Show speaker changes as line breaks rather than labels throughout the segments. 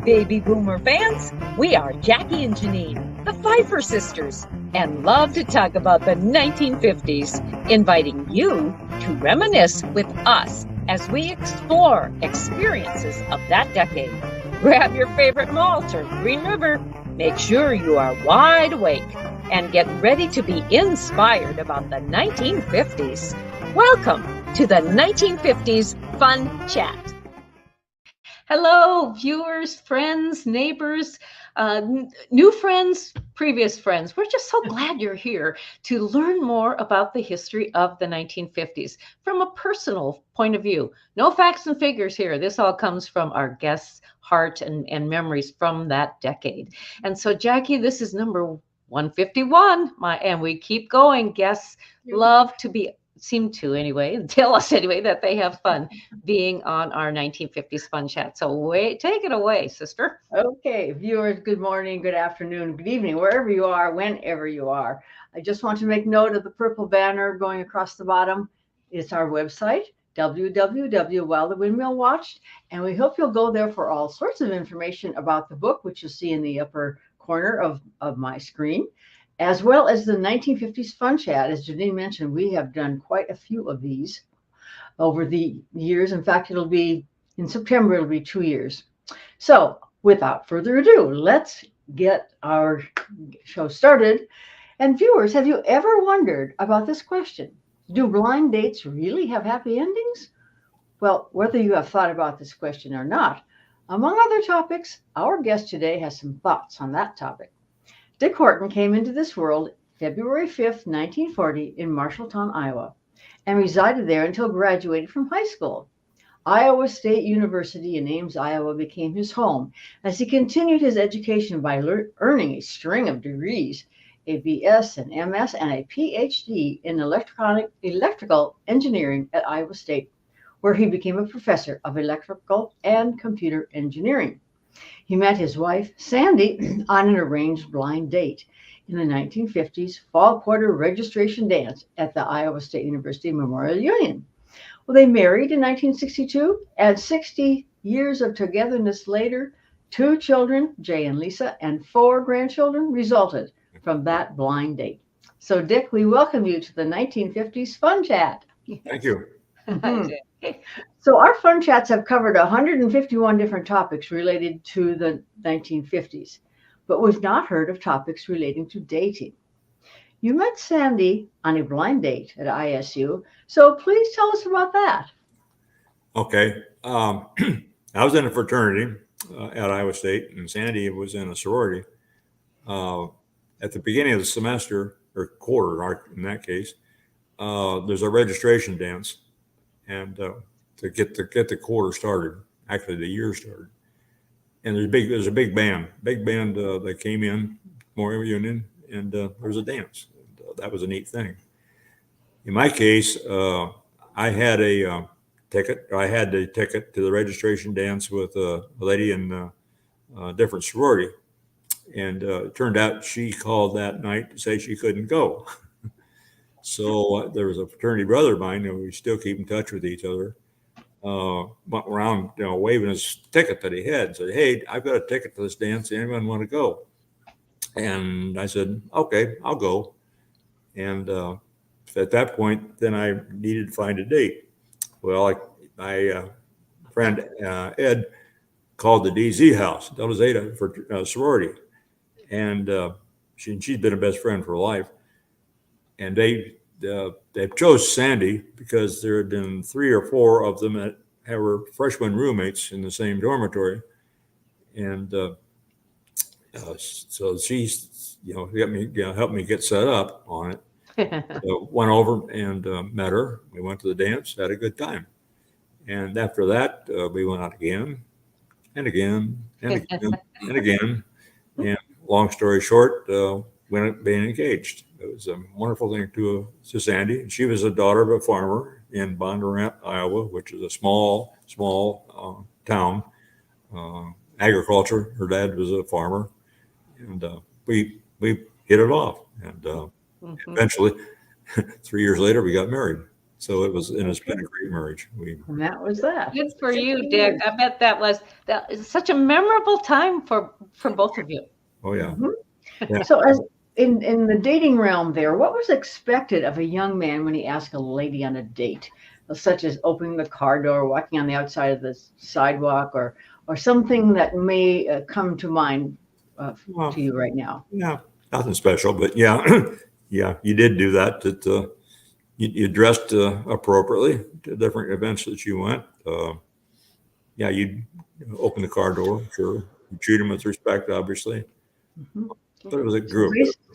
Baby Boomer fans, we are Jackie and Janine, the Pfeiffer sisters, and love to talk about the 1950s, inviting you to reminisce with us as we explore experiences of that decade. Grab your favorite malt or Green River, make sure you are wide awake, and get ready to be inspired about the 1950s. Welcome to the 1950s Fun Chat. Hello, viewers, friends, neighbors, new friends, previous friends. We're just so glad you're here to learn more about the history of the 1950s from a personal point of view. No facts and figures here. This all comes from our guests' heart and memories from that decade. And so, Jackie, this is number 151, and we keep going. Guests love to tell us anyway that they have fun being on our 1950s Fun Chat. So take it away, sister.
Okay, viewers, good morning, good afternoon, good evening, wherever you are, whenever you are. I just want to make note of the purple banner going across the bottom. It's our website, www.whilethe-windmill-watched, and we hope you'll go there for all sorts of information about the book, which you'll see in the upper corner of my screen, as well as the 1950s Fun Chat. As Janine mentioned, we have done quite a few of these over the years. In fact, it'll be in September, it'll be 2 years. So without further ado, let's get our show started. And viewers, have you ever wondered about this question? Do blind dates really have happy endings? Well, whether you have thought about this question or not, among other topics, our guest today has some thoughts on that topic. Dick Horton came into this world February 5th, 1940 in Marshalltown, Iowa, and resided there until graduating from high school. Iowa State University in Ames, Iowa became his home as he continued his education by earning a string of degrees, a BS, an MS, and a PhD in electrical engineering at Iowa State, where he became a professor of electrical and computer engineering. He met his wife, Sandy, on an arranged blind date in the 1950s fall quarter registration dance at the Iowa State University Memorial Union. Well, they married in 1962, and 60 years of togetherness later, 2 children, Jay and Lisa, and 4 grandchildren resulted from that blind date. So, Dick, we welcome you to the 1950s Fun Chat.
Thank you.
So our Fun Chats have covered 151 different topics related to the 1950s, but we've not heard of topics relating to dating. You met Sandy on a blind date at ISU, so please tell us about that.
Okay. I was in a fraternity at Iowa State, and Sandy was in a sorority. At the beginning of the semester, or quarter in that case, there's a registration dance, and to get the quarter started, actually the year started. And there's a big band that came in, Memorial Union, and there was a dance. That was a neat thing. In my case, I had a ticket. I had the ticket to the registration dance with a lady in a different sorority. And it turned out she called that night to say she couldn't go. So there was a fraternity brother of mine, and we still keep in touch with each other. Went around, waving his ticket that he had, said, "Hey, I've got a ticket to this dance. Anyone want to go?" And I said, "Okay, I'll go." And at that point, then I needed to find a date. Well, my friend Ed called the DZ house, Delta Zeta, for sorority, and she'd been a best friend for life. And they chose Sandy because there had been 3 or 4 of them that were freshman roommates in the same dormitory, and so she's helped me get set up on it. So went over and met her. We went to the dance, had a good time, and after that we went out again and again and again and again. And long story short, we ended up being engaged. It was a wonderful thing to Sandy. She was the daughter of a farmer in Bondurant, Iowa, which is a small town. Agriculture. Her dad was a farmer, and we hit it off. And eventually, 3 years later, we got married. So it's been a great marriage.
And that was that.
Good for you, Dick. I bet that is such a memorable time for both of you.
Oh yeah.
Mhm.
Yeah.
So as in the dating realm there, what was expected of a young man when he asked a lady on a date, such as opening the car door, walking on the outside of the sidewalk, or something that may come to mind
Well,
to you right now?
yeah, nothing special, but yeah, yeah, you did do that. That you dressed appropriately to different events that you went. Yeah, you'd open the car door, sure. You treat them with respect, obviously.
Mhm.
But it was a
So
group.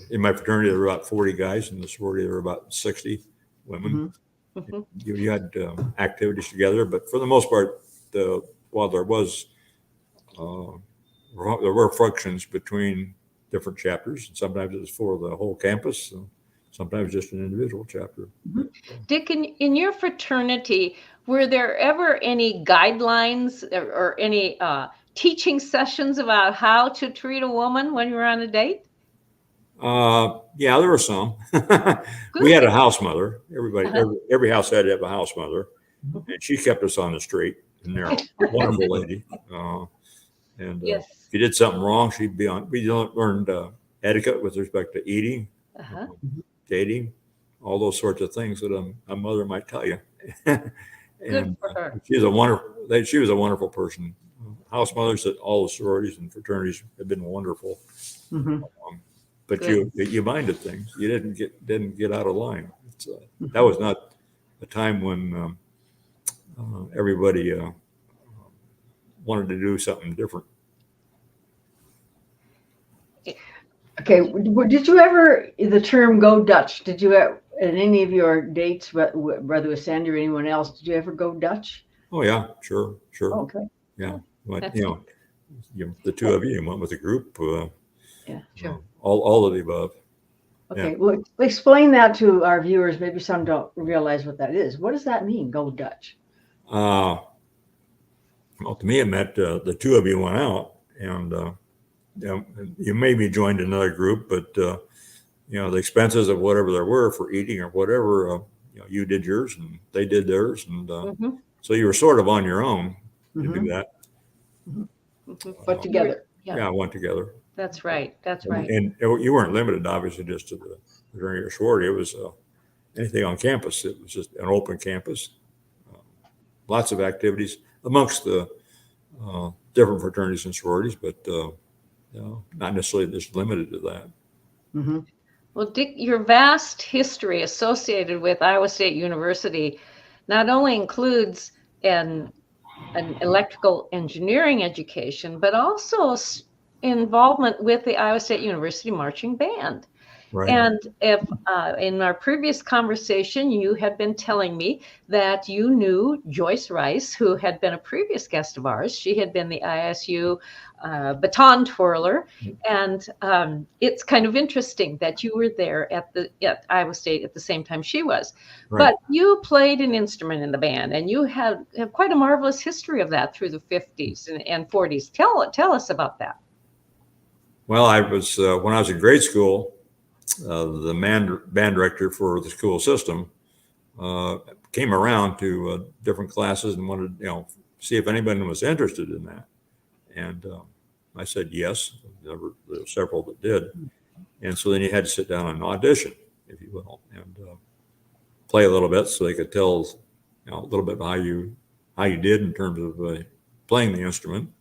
In my fraternity, there were about 40 guys. In the sorority, there were about 60 women.
Mhm.
Mhm.
You had activities together, but for the most part, while there uh, were functions between different chapters, and sometimes it was for the whole campus, and sometimes just an individual chapter.
Mhm.
Dick, in your fraternity, were there ever any guidelines or any teaching sessions about how to treat a woman when you were on a date?
Yeah, there were some. We
Good.
had a house mother.
Uh-huh.
Every house had to have a house mother,
Mhm.
and she kept us on the straight and narrow. Wonderful lady. And
Yes.
if you did something wrong, she'd be on. We learned etiquette with respect to eating,
Uh-huh.
dating, all those sorts of things that a mother might tell you.
Good
And
for her.
she was a wonderful person. House mothers at all the sororities and fraternities have been wonderful.
Mhm.
But
Good.
you minded things. You didn't get out of line. That was not a time when everybody wanted to do something different.
Okay, did you ever, the term "go Dutch"? Did you at any of your dates, whether with Sandy or anyone else, did you ever go Dutch?
Oh yeah, sure.
Okay,
Yeah, but
That's
the two of you went with a group.
yeah, sure.
All of the above. Yeah.
Okay, well, explain that to our viewers. Maybe some don't realize what that is. What does that mean, go Dutch?
Uh, well, to me, it meant the two of you went out, and you maybe joined another group, but the expenses of whatever there were for eating or whatever, you did yours and they did theirs, and
Mm-hmm.
so you were sort of on your own to do
Mhm.
that.
Mhm.
Mm-hmm.
But together.
Yeah, went together,
That's right. That's
and,
right.
and you weren't limited, obviously, just to the fraternity or sorority. It was anything on campus. It was just an open campus, uh, lots of activities amongst the different fraternities and sororities, but not necessarily just limited to that.
Mhm.
Well, Dick, your vast history associated with Iowa State University not only includes an electrical engineering education, but also involvement with the Iowa State University Marching Band.
Right.
And if in our previous conversation, you had been telling me that you knew Joyce Rice, who had been a previous guest of ours. She had been the ISU baton twirler. And it's kind of interesting that you were there at Iowa State at the same time she was.
Right.
But you played an instrument in the band, and you have quite a marvelous history of that through the 50s and 40s. Tell us about that.
Well, I was when I was in grade school, the band director for the school system uh, came around to different classes and wanted see if anybody was interested in that. And I said yes. There were several that did, and so then you had to sit down and audition, if you will, and play a little bit so they could tell a little bit how you did in terms of playing the instrument.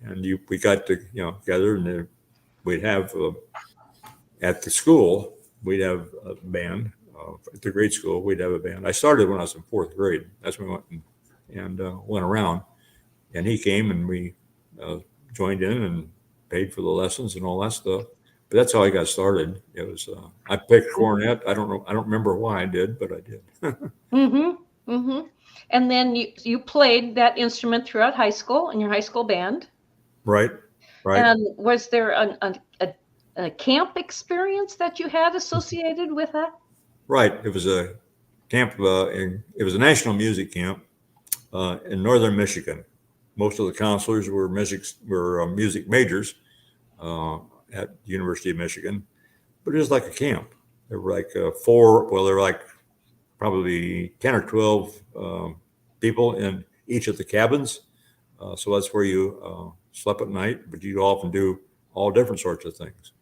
And we got together, and we'd have at the school we'd have a band. At the grade school we'd have a band. I started when I was in fourth grade. That's when we went and went around. And he came and we joined in and paid for the lessons and all that stuff. But that's how I got started. It was I picked cornet. I don't know. I don't remember why I did, but I did.
Mm-hmm. Mm-hmm. And then you played that instrument throughout high school in your high school band.
Right.
And was there a camp experience that you had associated with that?
Right. It was a camp. It was a national music camp in northern Michigan. Most of the counselors were music majors at the University of Michigan, but it was like a camp. There were like there were like probably 10 or 12 people in each of the cabins. So that's where you slept at night, but you often do all different sorts of things.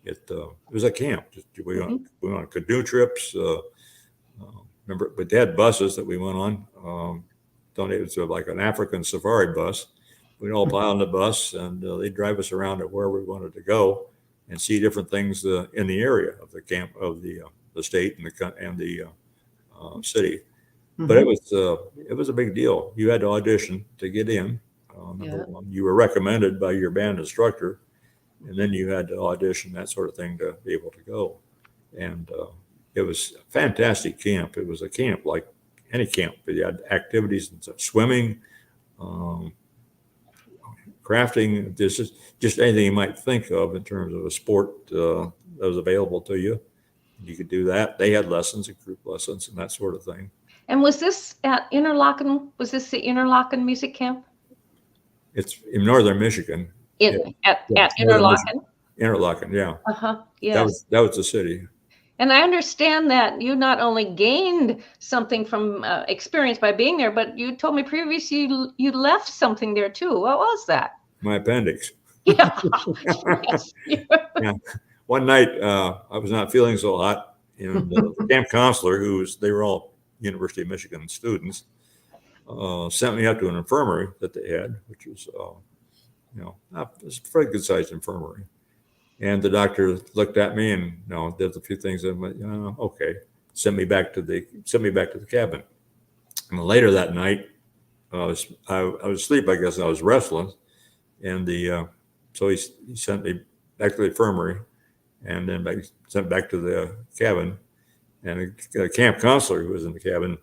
It was a camp. We went on canoe trips. Remember, but they had buses that we went on. It was like an African safari bus. We'd all pile on the bus, and they'd drive us around to where we wanted to go and see different things in the area of the camp, of the state and the city. But it was a big deal. You had to audition to get in. Number one, you were recommended by your band instructor, and then you had to audition, that sort of thing, to be able to go. And it was a fantastic camp. It was a camp like any camp. You had activities, swimming, crafting, just anything you might think of in terms of a sport that was available to you. You could do that. They had lessons, group lessons, and that sort of thing.
And was this at Interlochen? Was this the Interlochen Music Camp?
It's in northern Michigan.
At Interlochen?
Interlochen, yeah.
Yes.
That was the city.
And I understand that you not only gained something from experience by being there, but you told me previously you left something there too. What was that?
My appendix.
Yeah. Yes.
Yeah. One night, I was not feeling so hot, and the camp counselor, they were all University of Michigan students, sent me up to an infirmary that they had, which was, it's a very good sized infirmary. And the doctor looked at me and did a few things and went, okay, sent me back to the cabin. And later that night, I was asleep, I guess. I was restless, and so he sent me back to the infirmary, and then sent back to the cabin. And the camp counselor who was in the cabin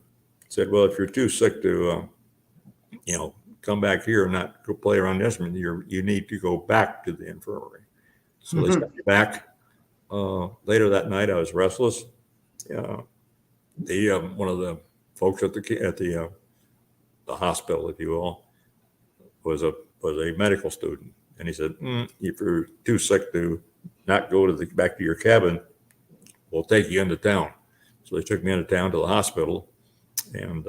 said, "Well, if you're too sick to, come back here and not go play around the instrument, you need to go back to the infirmary." So they sent me back. Later that night, I was restless. One of the folks at the hospital, if you will, was a medical student, and he said, "If you're too sick to not go back to your cabin, we'll take you into town." So they took me into town to the hospital, and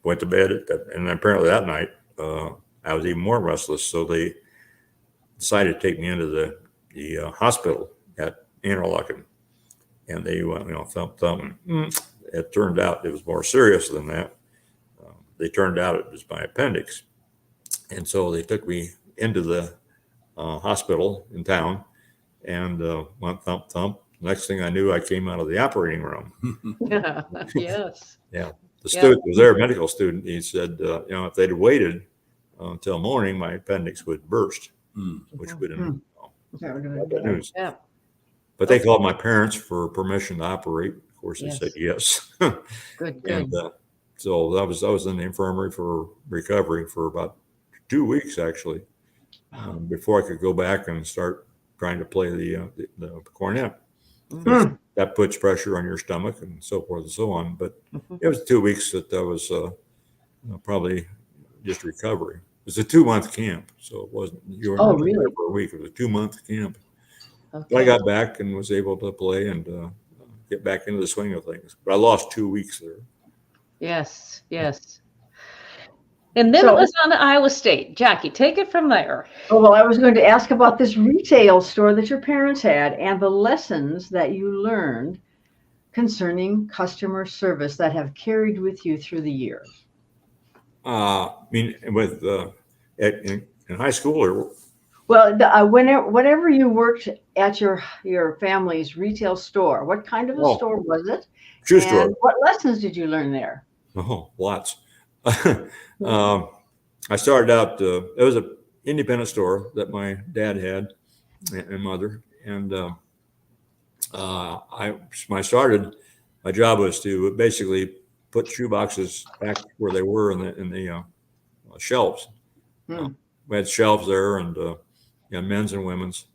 went to bed. And apparently that night, I was even more restless. So they decided to take me into the hospital at Interlochen, and they went, thump. It turned out it was more serious than that. They turned out it was my appendix, and so they took me into the hospital in town, and went thump. Next thing I knew, I came out of the operating room.
Yes.
Yeah. The student was there, a medical student. He said, if they'd waited until morning, my appendix would burst, which would have bad news.
Yeah.
But they called my parents for permission to operate. Of course, they said yes.
Good.
And so I was in the infirmary for recovery for about 2 weeks, actually, before I could go back and start trying to play the cornet. That puts pressure on your stomach and so forth and so on. But it was 2 weeks that was probably just recovery. It was a 2-month camp, so it wasn't you were
really?
there for a week. It was a 2-month camp.
Okay.
But I got back and was able to play and get back into the swing of things. But I lost 2 weeks there.
Yes. And then it was on to Iowa State. Jackie, take it from there.
Oh, well, I was going to ask about this retail store that your parents had and the lessons that you learned concerning customer service that have carried with you through the years.
With in high school or?
Well, whenever you worked at your family's retail store, what kind of a store was it?
Shoe store.
What lessons did you learn there?
Oh, lots. I started out, it was an independent store that my dad had and mother. And my job was to basically put shoe boxes back where they were in the shelves. We had shelves there and men's and women's.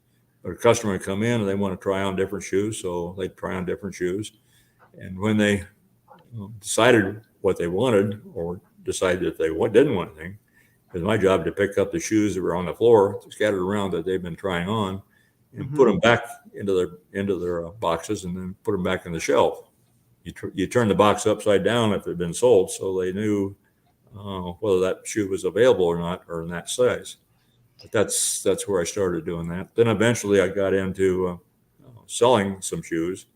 But a customer would come in and they want to try on different shoes. So they'd try on different shoes. And when they decided what they wanted or decided if they didn't want anything, it was my job to pick up the shoes that were on the floor scattered around that they've been trying on and put them back into their boxes and then put them back in the shelf. you turn the box upside down if it had been sold, so they knew whether that shoe was available or not, or in that size. But that's where I started doing that. Then eventually I got into selling some shoes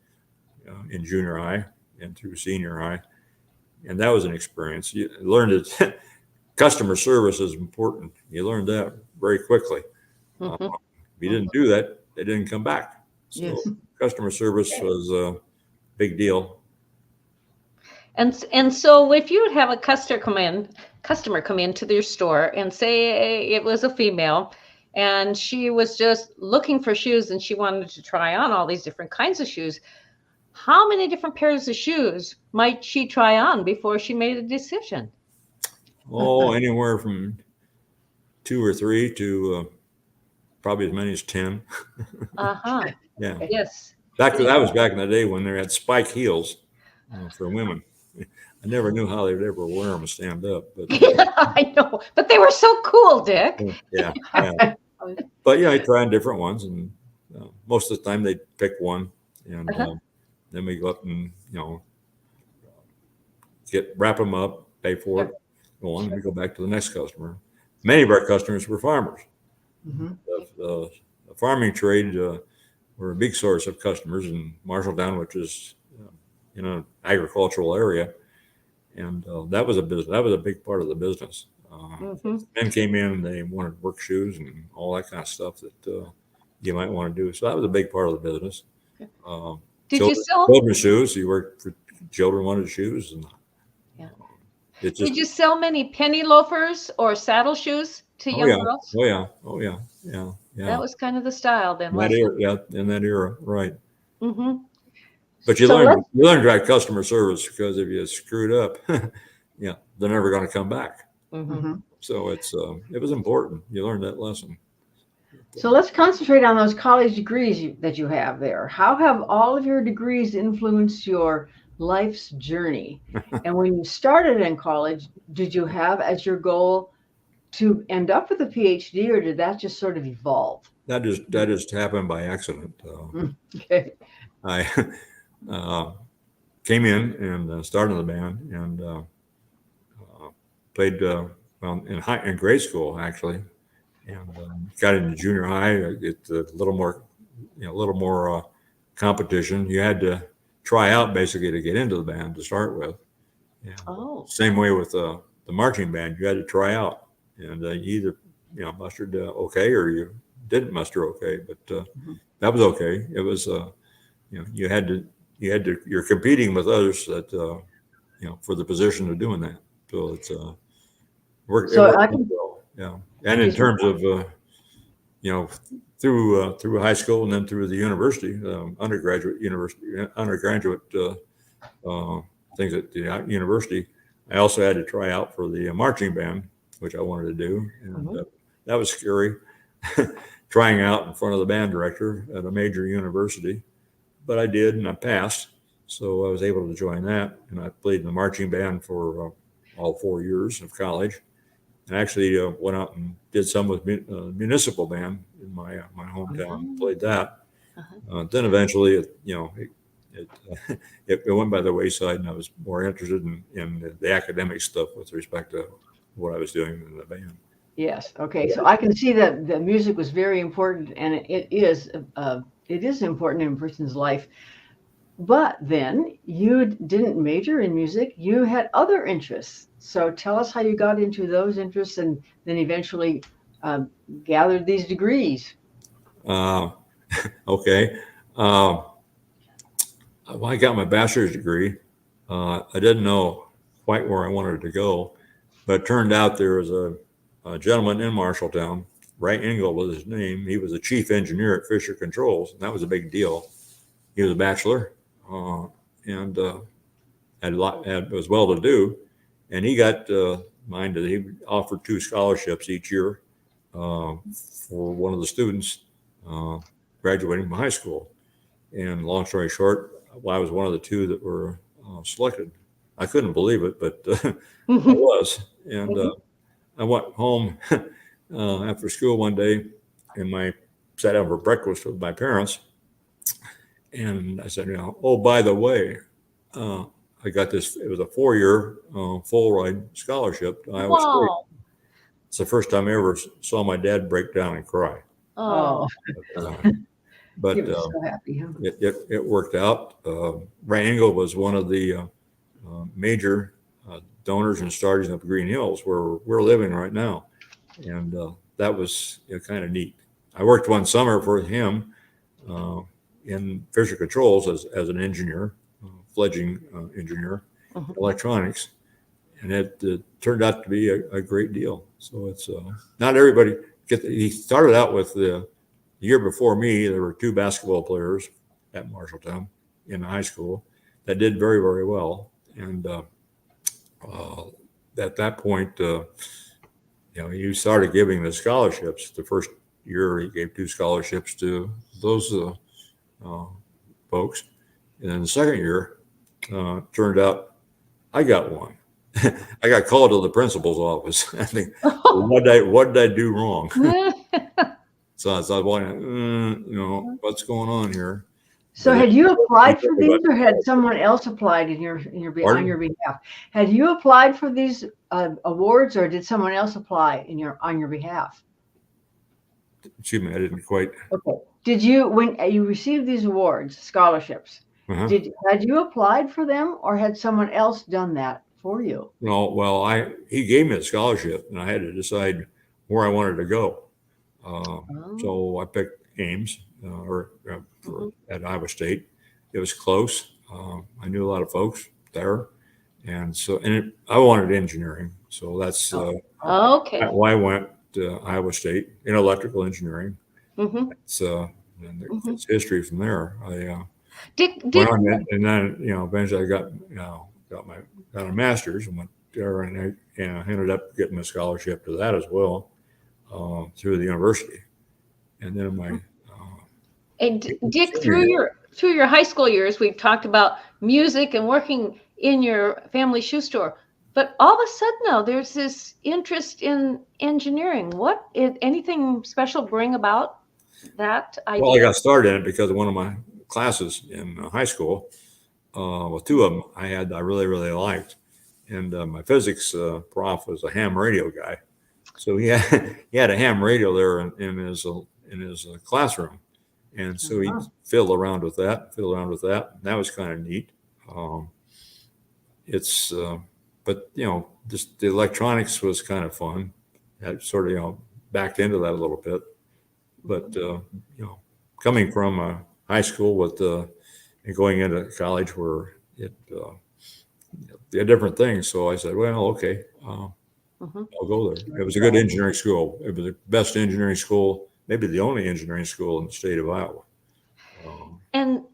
in junior high and through senior high, and that was an experience. You learned that customer service is important. You learned that very quickly.
Mhm.
If you didn't do that, they didn't come back. So
Yes.
customer service was a big deal.
And so if you would have a customer come into your store and say it was a female and she was just looking for shoes and she wanted to try on all these different kinds of shoes, how many different pairs of shoes might she try on before she made a decision?
Oh, anywhere from 2 or 3 to probably as many as 10.
Uh-huh.
Yeah.
Yes.
That was back in the day when they had spike heels for women. I never knew how they would ever wear them to stand up, but
I know, but they were so cool, Dick.
yeah. But yeah, I tried different ones, and most of the time they'd pick one, and then we go up and wrap them up, pay for it, go on, and we go back to the next customer. Many of our customers were farmers.
Mm-hmm.
The farming trade were a big source of customers in Marshalltown, which is in an agricultural area, and that was a business. That was a big part of the business. Men came in and they wanted work shoes and all that kind of stuff that you might want to do. So that was a big part of the business.
Did you sell
children's shoes? You worked for children wanted shoes, and
did you sell many penny loafers or saddle shoes to young girls?
Oh yeah.
That was kind of the style then.
In that era, right.
Mm-hmm.
But you learn to have customer service, because if you screwed up, they're never going to come back.
Mm-hmm.
So it was important. You learned that lesson.
So let's concentrate on those college degrees that you have there. How have all of your degrees influenced your life's journey? And when you started in college, did you have as your goal to end up with a PhD, or did that just sort of evolve?
That just happened by accident.
Okay.
I came in and started the band and played in grade school actually, and got into junior high. It's a little more competition. You had to try out basically to get into the band to start with. And same way with the marching band. You had to try out, and you either mustered okay or you didn't muster okay. But that was okay. It was you're competing with others that for the position of doing that. So it's worked well. Yeah, and in terms of through high school and then through the university, undergraduate things at the university, I also had to try out for the marching band, which I wanted to do, and that was scary, trying out in front of the band director at a major university. But I did, and I passed, so I was able to join that, and I played in the marching band for all 4 years of college. And actually went out and did some with municipal band in my hometown. Played that. Then eventually, it went by the wayside, and I was more interested in the academic stuff with respect to what I was doing in the band.
Yes. Okay. So I can see that the music was very important, and it is important in a person's life. But then you didn't major in music. You had other interests. So tell us how you got into those interests and then eventually gathered these degrees.
Okay. Well, I got my bachelor's degree. I didn't know quite where I wanted to go, but it turned out there was a gentleman in Marshalltown, Ray Engel was his name. He was the chief engineer at Fisher Controls, and that was a big deal. He was a bachelor and was well to do. And he got minded. He offered 2 scholarships each year for one of the students graduating from high school. And long story short, I was one of the 2 that were selected. I couldn't believe it, but I was. And I went home after school one day, and sat down for breakfast with my parents. And I said, oh, by the way, I got this. It was a 4-year full ride scholarship to Iowa State.
Wow.
It's the first time I ever saw my dad break down and cry.
Oh.
But
He was so happy, huh?
it worked out. Ray Engel was one of the major donors and starters of Green Hills, where we're living right now, and that was kind of neat. I worked one summer for him in Fisher Controls as an engineer, fledgling engineer,
Mhm.
electronics, and it turned out to be a great deal. So it's not everybody he started out with the year before me. There were 2 basketball players at Marshalltown in high school that did very, very well. And at that point, you started giving the scholarships. The first year, he gave 2 scholarships to those folks. And then the second year, turned out I got one. I got called to the principal's office. I think, what did I do wrong? So I thought, well, what's going on here?
So
But
had you applied for these,
but-
or had someone else applied on your
Pardon?
on your behalf? Had you applied for these awards, or did someone else apply on your behalf?
Excuse me, I didn't quite.
Okay. Did you, when you received these awards, scholarships,
Uh-huh.
had you applied for them, or had someone else done that for you?
No, well, he gave me a scholarship, and I had to decide where I wanted to go. So I picked Ames at Iowa State. It was close. I knew a lot of folks there, and I wanted engineering, so that's
Okay.
why I went to Iowa State in electrical engineering.
Mhm.
It's history from there.
Dick,
Went on that, and then eventually I got a master's and went there, and I ended up getting a scholarship to that as well through the university. And then my
and Dick, through your high school years, we've talked about music and working in your family shoe store. But all of a sudden now there's this interest in engineering. Anything special bring about that idea?
well, I got started in it because of one of my classes in high school. Well, 2 of them I really, really liked, and my physics prof was a ham radio guy, so he had a ham radio there in his classroom, and so he fiddled around with that. And that was kind of neat. But just the electronics was kind of fun. I sort of backed into that a little bit, but coming from high school and going into college where they had different things. So I said, well, okay, I'll go there. It was a good engineering school. It was the best engineering school, maybe the only engineering school in the state of Iowa.
And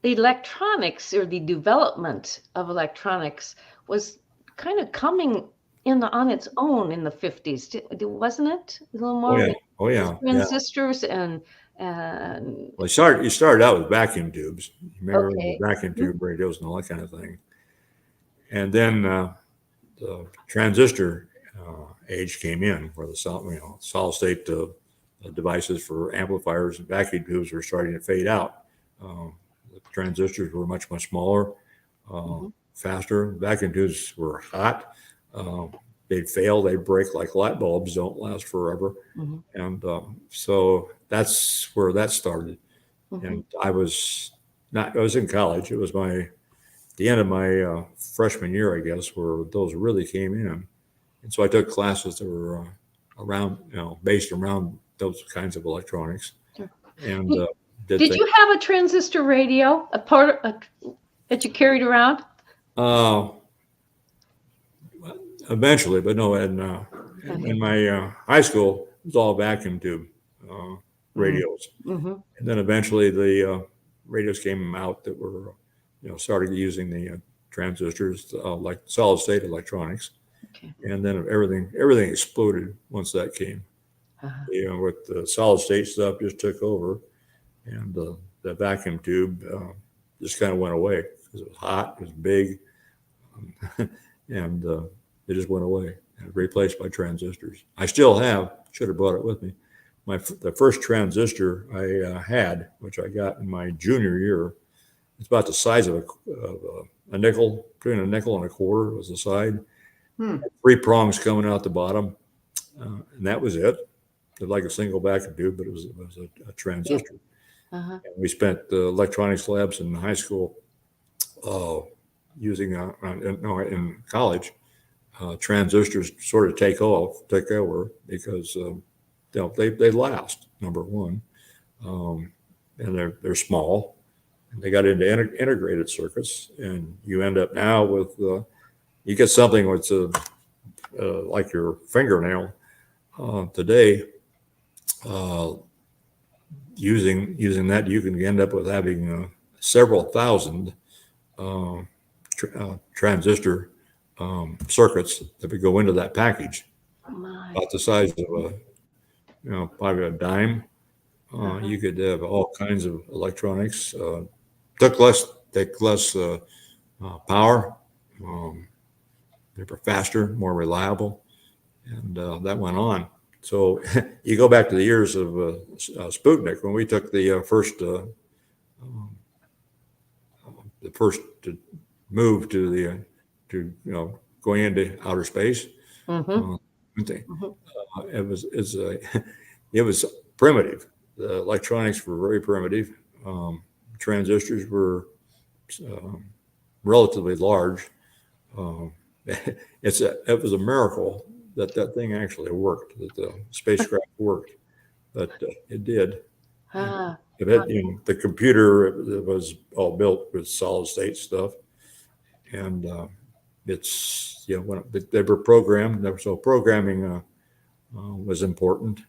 the electronics, or the development of electronics, was kind of coming on its own in the 50s, wasn't it? A little more transistors and
well, you started out with vacuum tubes. You remember the vacuum tube radios and all that kind of thing. And then the transistor age came in, where the solid state devices for amplifiers and vacuum tubes were starting to fade out. The transistors were much, much smaller, faster. Vacuum tubes were hot. They'd fail. They'd break like light bulbs. Don't last forever. And so that's where that started. And I was in college. It was the end of my freshman year, I guess, where those really came in. And so I took classes that were based around those kinds of electronics.
Sure.
And
did you have a transistor radio, that you carried around?
Eventually, but no. In my high school, it was all vacuum tube radios, and then eventually the radios came out that were, started using the transistors, like solid state electronics, and then everything exploded once that came. With the solid state stuff just took over, and the vacuum tube just kind of went away because it was hot, it was big, and it just went away and replaced by transistors. I still should have brought it with me. The first transistor I had, which I got in my junior year, it's about the size of a nickel, between a nickel and a quarter was the side. Three prongs coming out the bottom, and that was it. Like a single vacuum tube, but it was a transistor.
Uh-huh.
And we spent electronics labs in high school using in college. Transistors sort of take over because they last, number one, and they're small. And they got into integrated circuits, and you end up now with you get something that's like your fingernail today. Using that, you can end up with having several thousand transistor circuits that would go into that package, about the size of probably a dime. You could have all kinds of electronics. Take less power. They were faster, more reliable, and that went on. So you go back to the years of Sputnik when we took the first move to going into outer space. It was primitive. The electronics were very primitive. Transistors were relatively large. It was a miracle that thing actually worked, that the spacecraft worked, but it did. The computer, it was all built with solid state stuff, and it's when they were programmed. So programming was important,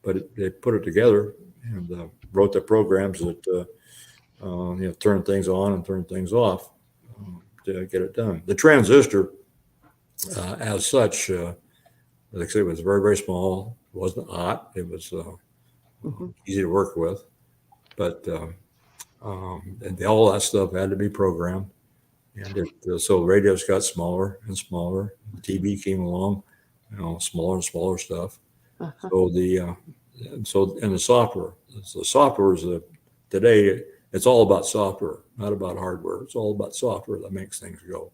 but they put it together and wrote the programs that turn things on and turn things off to get it done. The transistor, as such, like I say, was very, very small. It wasn't hot. It was easy to work with, but and all that stuff had to be programmed. And so radios got smaller and smaller. TV came along, smaller and smaller stuff. So the software. So the software is today. It's all about software, not about hardware. It's all about software that makes things go.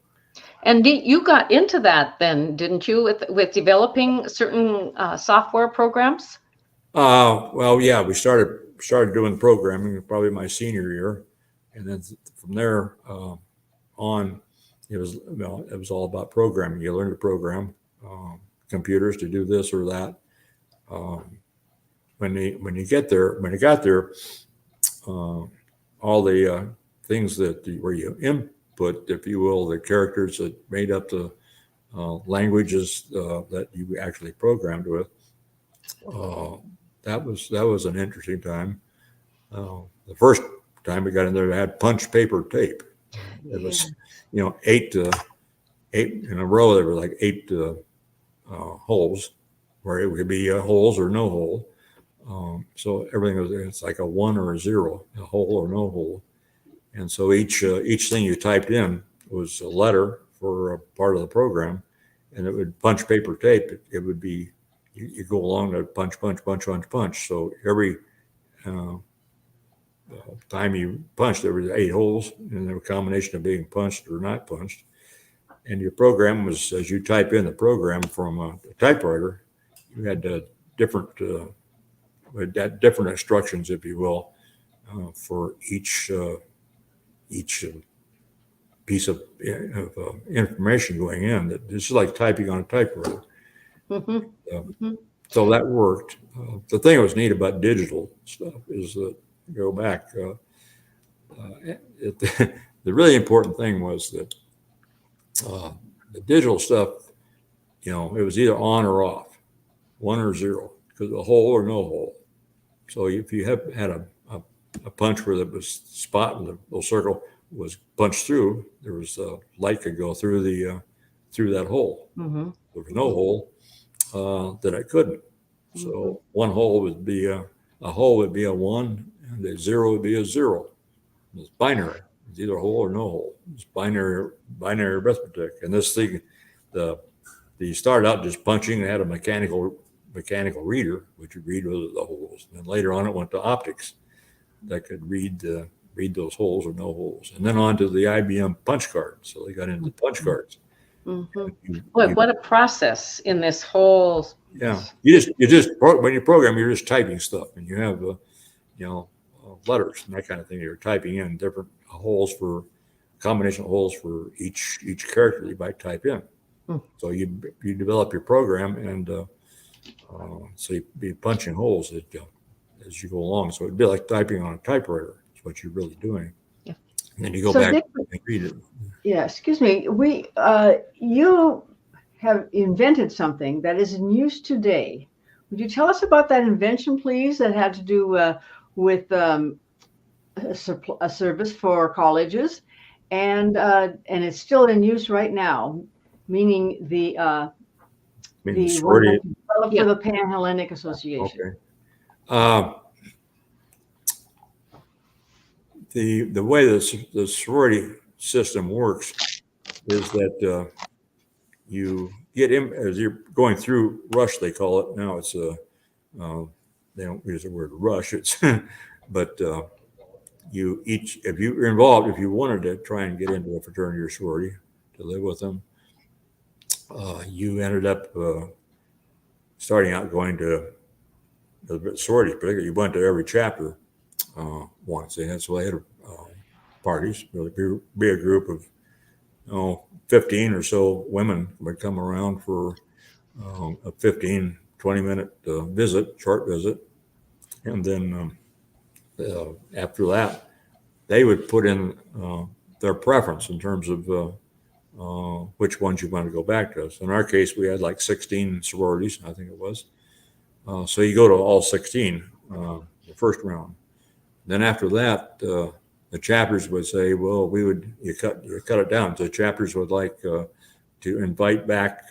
And you got into that then, didn't you, with developing certain software programs?
Well, yeah, we started doing programming probably my senior year, and then from there on, it was all about programming. You learn to program computers to do this or that. When you got there, all the things where you input, if you will, the characters that made up the languages that you actually programmed with. That was an interesting time. The first time we got in there, it had punch paper tape. It was, eight in a row. There were like eight holes, where it could be holes or no hole. So everything it's like a 1 or a 0, a hole or no hole. And so each thing you typed in was a letter for a part of the program, and it would punch paper tape. It would be you go along to punch, punch, punch, punch, punch. So every time you punched, there was 8 holes, and there was a combination of being punched or not punched. And your program was, as you type in the program from a typewriter, you had different instructions, if you will, for each piece of information going in. That this is like typing on a typewriter. So that worked. The thing that was neat about digital stuff is that go back. The really important thing was that the digital stuff, it was either on or off, 1 or 0, because a hole or no hole. So if you had a punch where there was spot and the little circle was punched through, there was light could go through that hole. There was no hole that it couldn't. So one hole would be a 1, and a 0 would be a 0. It's binary. It's either a hole or no hole. It's binary arithmetic. And this thing, you started out just punching. It had a mechanical reader, which would read the holes. And then later on, it went to optics that could read read those holes or no holes, and then on to the IBM punch card. So they got into punch cards.
Boy, what a process in this whole.
Yeah, when you program, you're just typing stuff, and you have letters and that kind of thing. You're typing in different holes for combination of holes for each character you might type in. So you develop your program, and so you be punching holes as you go along. So it'd be like typing on a typewriter. Is what you're really doing.
Yeah.
And then you go back and read it.
Yeah, excuse me. You have invented something that is in use today. Would you tell us about that invention, please, that had to do with a service for colleges, and it's still in use right now, meaning the one
sorority.
developed for the Pan-Hellenic Association.
Okay. The way the sorority system works is that you get in as you're going through rush, they call it now. It's they don't use the word rush. It's but if you're involved, if you wanted to try and get into a fraternity or sorority to live with them, you ended up starting out going to the sorority. Particularly, you went to every chapter once. They had parties. There'd be a group of 15 or so women would come around for a 15, 20-minute short visit. And then after that, they would put in their preference in terms of which ones you want to go back to. So in our case, we had like 16 sororities, I think it was. So you go to all 16 the first round. Then after that, the chapters would say, well, you cut it down. So chapters would like to invite back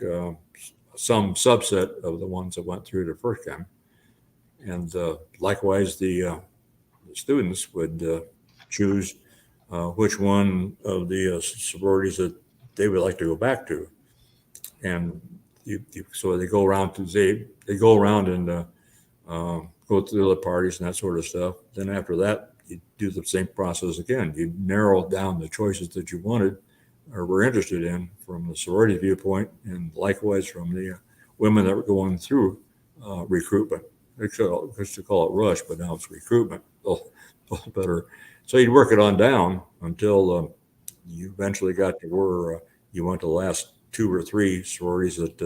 some subset of the ones that went through the first time. And likewise, the students would choose which one of the sororities that they would like to go back to. And so they go around and go through the parties and that sort of stuff. Then after that, you do the same process again. You narrow down the choices that you wanted or were interested in from the sorority viewpoint, and likewise from the women that were going through recruitment. They used to call it rush, but now it's recruitment. A little better. So you'd work it on down until you eventually got to where you went to the last 2 or 3 sororities that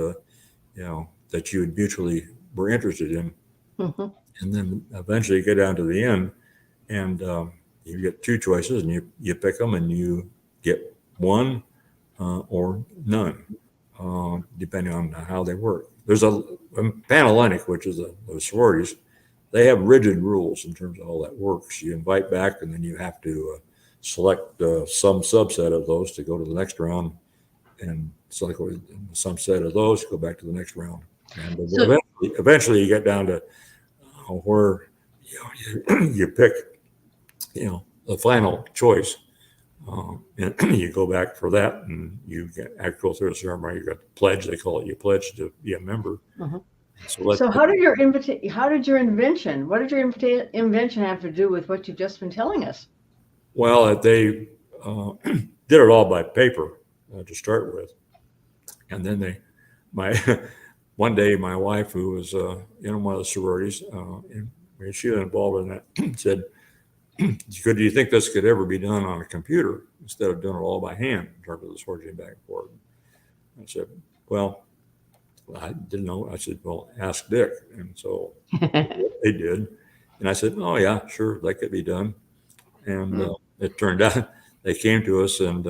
that you mutually were interested in. Mm-hmm. And then eventually you get down to the end, and you get 2 choices, and you pick them, and you get one or none, depending on how they work. There's a Pan-Hellenic, which is the sororities. They have rigid rules in terms of how that works. You invite back, and then you have to select some subset of those to go to the next round, and select some set of those to go back to the next round. And eventually you get down to where you pick the final choice, and you go back for that, and you go through a ceremony. You got the pledge, they call it. You pledge to be a member. Uh-huh.
So what did your invention have to do with what you've just been telling us?
Well, they did it all by paper to start with, and then one day my wife, who was in one of the sororities, and she was involved in that, said, "Do you think this could ever be done on a computer instead of doing it all by hand in terms of the switching back and forth?" I said, "Well, I didn't know." I said, "Well, ask Dick." And so they did. And I said, "Oh, yeah, sure, that could be done." And it turned out they came to us, and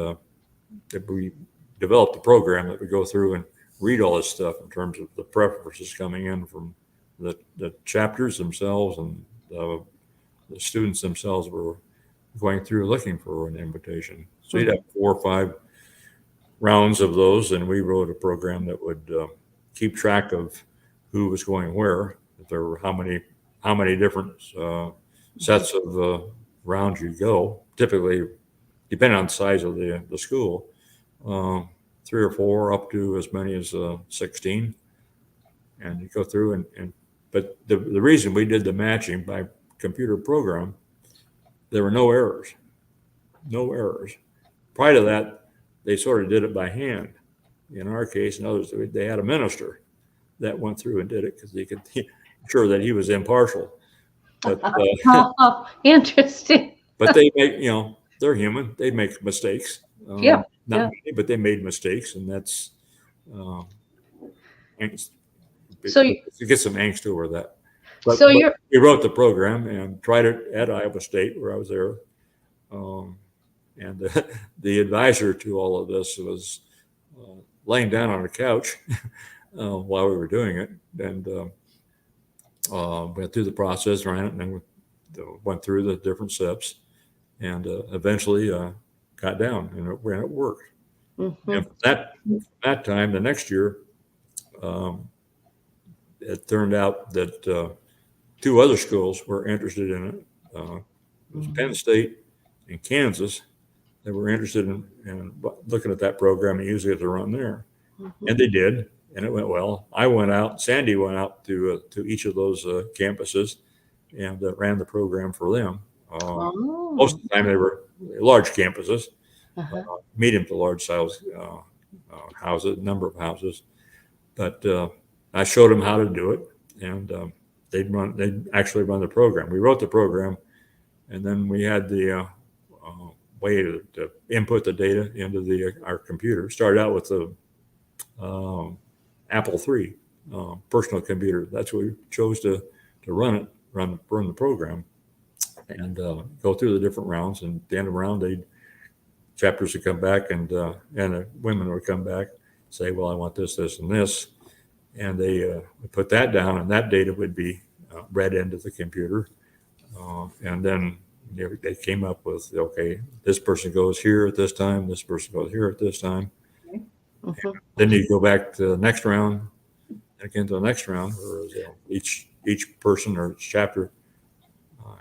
we developed a program that would go through and read all this stuff in terms of the preferences coming in from the chapters themselves, and the students themselves were going through looking for an invitation. So you'd have 4 or 5 rounds of those, and we wrote a program that would keep track of who was going where, if there were how many different sets of rounds you go. Typically, depending on the size of the school, 3 or 4 up to as many as 16, and you go through but the reason we did the matching by computer program, there were no errors. no errors. Prior to that, they sort of did it by hand. In our case, and others, they had a minister that went through and did it because he could ensure that he was impartial. But
Oh, interesting.
but they make, they're human. They make mistakes.
Yeah.
Not
Yeah.
many, but they made mistakes, and that's angst.
So you,
You get some angst over that. But
you're
we wrote the program and tried it at Iowa State, where I was there. And the advisor to all of this was laying down on a couch while we were doing it, and went through the process, ran it, and then went through the different steps, and eventually got down, and it worked.
Mhm.
And from that time, the next year, it turned out that two other schools were interested in it. It was Penn State and Kansas that were interested in looking at that program and using it to run there. And they did, and it went well. I went out, Sandy went out to each of those campuses and ran the program for them. Most of the time they were large campuses, medium to large size houses, number of houses. But I showed them how to do it, and they'd actually run the program. We wrote the program, and then we had the way to input the data into our computer. Started out with the Apple III personal computer. That's what we chose to run the program, and go through the different rounds. And at the end of the round, chapters would come back, and the women would come back, say, "Well, I want this, this, and this," and they would put that down, and that data would be read into the computer, and then they came up with, okay, this person goes here at this time, this person goes here at this time. Then you go back to the next round, again to the next round, where each person or each chapter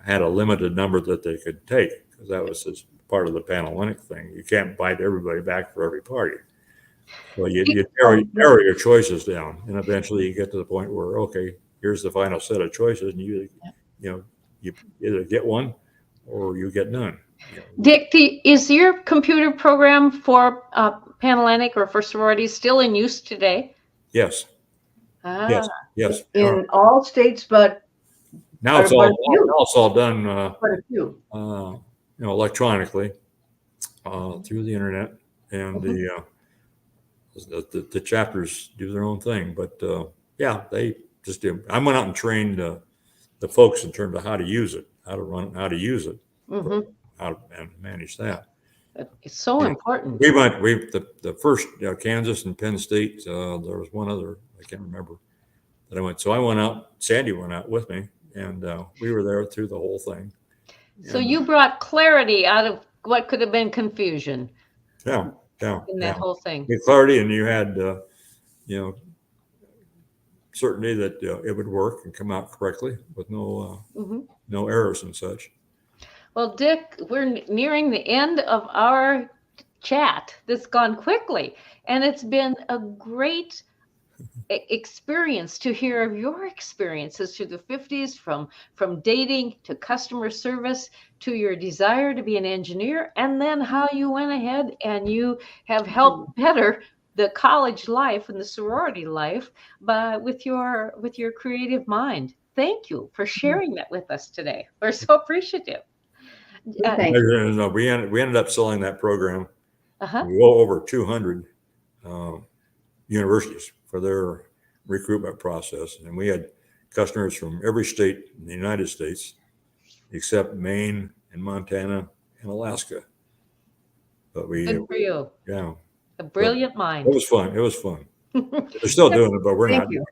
had a limited number that they could take, because that was just part of the Panhellenic thing. You can't bite everybody back for every party. So you narrow your choices down, and eventually you get to the point where, okay, here's the final set of choices, and you either get one or you get none.
Dick, is your computer program for Panhellenic or for sororities still in use today?
Yes. Yes.
In all states, but
now it's all done.
Quite a few.
Electronically through the internet, and the chapters do their own thing. But they just do. I went out and trained the folks in terms of how to use it, how to run it, how to use it, how to manage that.
It's so important.
The first Kansas and Penn State. There was one other, I can't remember, that I went. So I went out. Sandy went out with me, and we were there through the whole thing.
So you brought clarity out of what could have been confusion.
Yeah.
In that whole thing.
You had clarity, and you had certainty that it would work and come out correctly with no errors and such.
Well, Dick, we're nearing the end of our chat. This has gone quickly, and it's been a great experience to hear of your experiences through the 50s, from dating to customer service to your desire to be an engineer, and then how you went ahead and you have helped better the college life and the sorority life with your creative mind. Thank you for sharing that with us today. We're so appreciative.
Thank you.
We ended up selling that program well over 200 universities for their recruitment process, and we had customers from every state in the United States except Maine and Montana and Alaska. But
Good for you.
Yeah,
a brilliant mind.
It was fun. They're still doing it, but we're not.
You.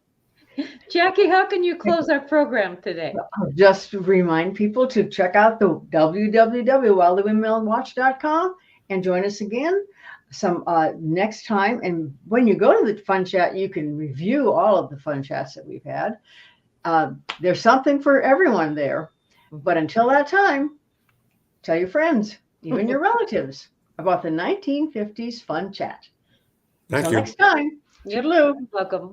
Jackie, how can you close our program today?
Just to remind people to check out the www.wildlywindmillwatch.com and join us again some next time. And when you go to the fun chat, you can review all of the fun chats that we've had. There's something for everyone there. But until that time, tell your friends, even your relatives, about the 1950s fun chat.
Thank
Until
you.
next time. Toodaloo.
Welcome.